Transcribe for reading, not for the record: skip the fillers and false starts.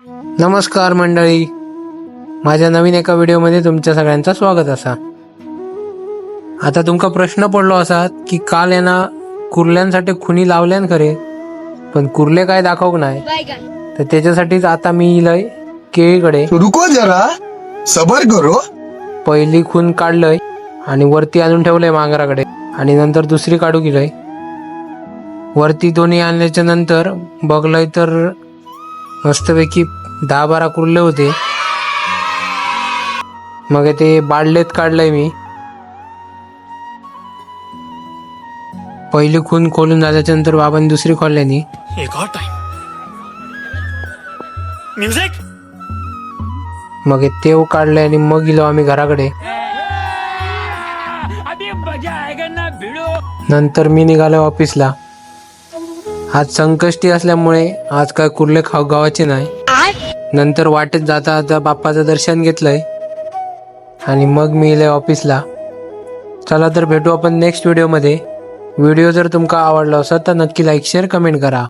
नमस्कार मंडळी, माझ्या नवीन एका व्हिडिओमध्ये तुमच्या सगळ्यांचं स्वागत असा। आता तुमका प्रश्न पडलो असात की काल यांना कुर्ल्यांसाठी खुनी लावल्यान खरे, पण कुर्ले काय दाखवक नाही, तर त्याच्यासाठीच आता मी इलय केळीकडे। रुको जरा सबर करो। पहिली खून काढलंय आणि वरती आणून ठेवलंय मांगराकडे, आणि नंतर दुसरी काढू गेलंय। वरती दोन्ही आणल्याच्या नंतर बघलंय तर मस्तपैकी 10-12 कुर्ले होते। मग ते बाडलेत काढलंय मी। पहिली खून खोलून झाल्याच्या नंतर बाबांनी दुसरी खोलल्यानी एक और टाइम म्युझिक मग तेव काढलंय आणि मग गेलो आम्ही घराकडे। नंतर मी निघालो ऑफिसला। आज संकष्टी असल्यामुळे आज काय कुर्ले खाऊ गावाचे नाही। नंतर वाटेत जाता जाता बाप्पाचं दर्शन घेतलंय आणि मग मी इले ऑफिसला। चला तर भेटू आपण नेक्स्ट व्हिडिओमध्ये। व्हिडिओ जर तुमका आवडला असेल तर नक्की लाईक शेअर कमेंट करा।